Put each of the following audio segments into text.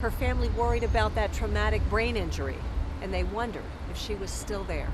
Her family worried about that traumatic brain injury, and they wondered if she was still there.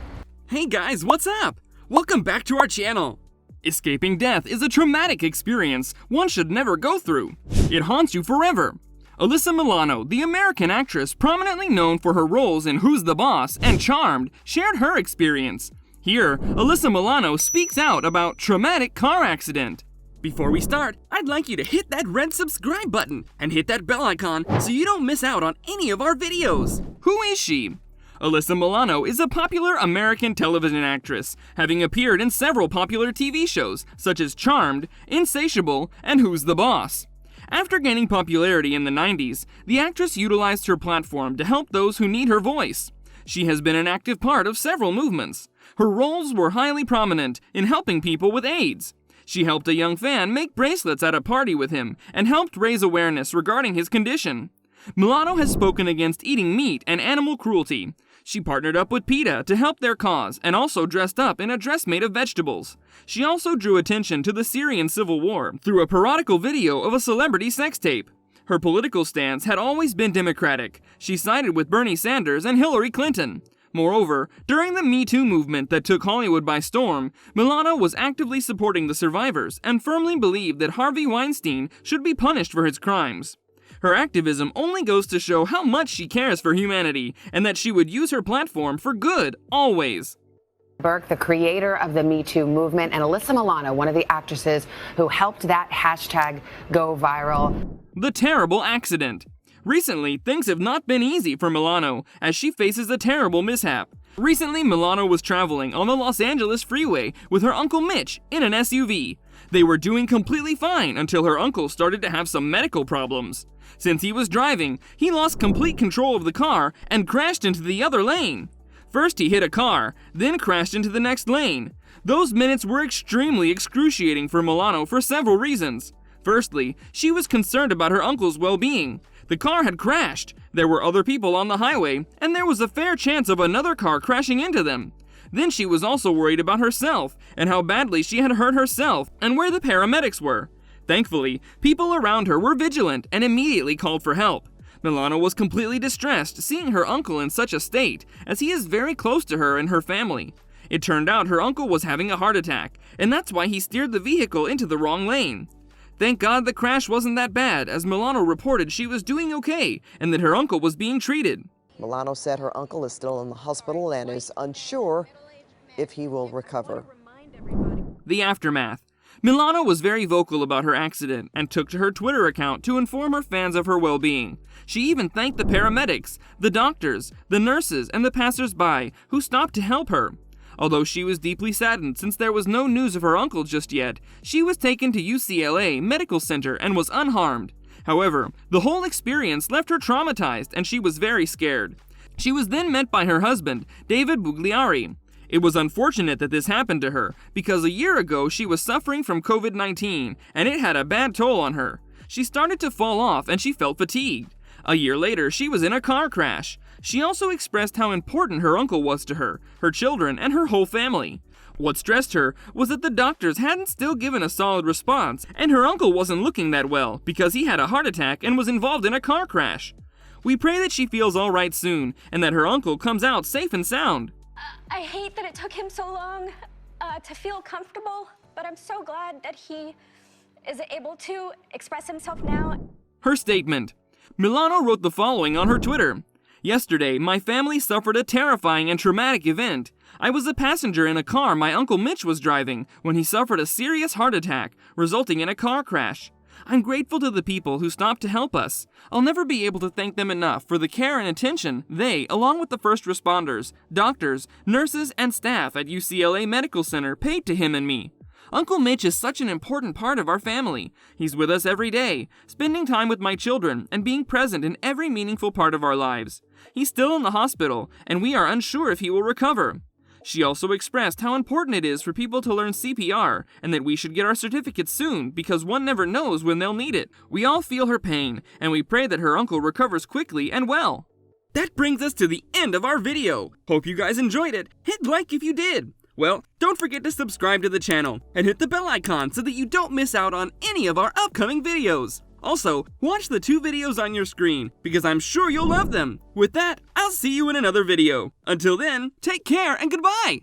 Hey guys, what's up? Welcome back to our channel. Escaping death is a traumatic experience one should never go through. It haunts you forever. Alyssa Milano, the American actress prominently known for her roles in Who's the Boss and Charmed, shared her experience. Here, Alyssa Milano speaks out about traumatic car accident. Before we start, I'd like you to hit that red subscribe button and hit that bell icon so you don't miss out on any of our videos. Who is she? Alyssa Milano is a popular American television actress, having appeared in several popular TV shows such as Charmed, Insatiable, and Who's the Boss. After gaining popularity in the 90s, the actress utilized her platform to help those who need her voice. She has been an active part of several movements. Her roles were highly prominent in helping people with AIDS. She helped a young fan make bracelets at a party with him and helped raise awareness regarding his condition. Milano has spoken against eating meat and animal cruelty. She partnered up with PETA to help their cause and also dressed up in a dress made of vegetables. She also drew attention to the Syrian civil war through a parodical video of a celebrity sex tape. Her political stance had always been Democratic. She sided with Bernie Sanders and Hillary Clinton. Moreover, during the Me Too movement that took Hollywood by storm, Milano was actively supporting the survivors and firmly believed that Harvey Weinstein should be punished for his crimes. Her activism only goes to show how much she cares for humanity and that she would use her platform for good, always. Burke, the creator of the Me Too movement, and Alyssa Milano, one of the actresses who helped that hashtag go viral. The terrible accident. Recently, things have not been easy for Milano as she faces a terrible mishap. Recently, Milano was traveling on the Los Angeles freeway with her Uncle Mitch in an SUV. They were doing completely fine until her uncle started to have some medical problems. Since he was driving, he lost complete control of the car and crashed into the other lane. First he hit a car, then crashed into the next lane. Those minutes were extremely excruciating for Milano for several reasons. Firstly, she was concerned about her uncle's well-being. The car had crashed, there were other people on the highway, and there was a fair chance of another car crashing into them. Then she was also worried about herself, and how badly she had hurt herself, and where the paramedics were. Thankfully, people around her were vigilant and immediately called for help. Milano was completely distressed seeing her uncle in such a state, as he is very close to her and her family. It turned out her uncle was having a heart attack, and that's why he steered the vehicle into the wrong lane. Thank God the crash wasn't that bad, as Milano reported she was doing okay and that her uncle was being treated. Milano said her uncle is still in the hospital and is unsure if he will recover. The aftermath. Milano was very vocal about her accident and took to her Twitter account to inform her fans of her well-being. She even thanked the paramedics, the doctors, the nurses, and the passers-by who stopped to help her. Although she was deeply saddened since there was no news of her uncle just yet, she was taken to UCLA Medical Center and was unharmed. However, the whole experience left her traumatized and she was very scared. She was then met by her husband, David Bugliari. It was unfortunate that this happened to her, because a year ago she was suffering from COVID-19, and it had a bad toll on her. She started to fall off and she felt fatigued. A year later, she was in a car crash. She also expressed how important her uncle was to her, her children, and her whole family. What stressed her was that the doctors hadn't still given a solid response, and her uncle wasn't looking that well because he had a heart attack and was involved in a car crash. We pray that she feels all right soon, and that her uncle comes out safe and sound. I hate that it took him so long to feel comfortable, but I'm so glad that he is able to express himself now. Her statement. Milano wrote the following on her Twitter. Yesterday, my family suffered a terrifying and traumatic event. I was a passenger in a car my Uncle Mitch was driving when he suffered a serious heart attack, resulting in a car crash. I'm grateful to the people who stopped to help us. I'll never be able to thank them enough for the care and attention they, along with the first responders, doctors, nurses, and staff at UCLA Medical Center, paid to him and me. Uncle Mitch is such an important part of our family. He's with us every day, spending time with my children and being present in every meaningful part of our lives. He's still in the hospital, and we are unsure if he will recover. She also expressed how important it is for people to learn CPR and that we should get our certificates soon because one never knows when they'll need it. We all feel her pain, and we pray that her uncle recovers quickly and well. That brings us to the end of our video. Hope you guys enjoyed it. Hit like if you did. Well, don't forget to subscribe to the channel and hit the bell icon so that you don't miss out on any of our upcoming videos. Also, watch the 2 videos on your screen, because I'm sure you'll love them. With that, I'll see you in another video. Until then, take care and goodbye!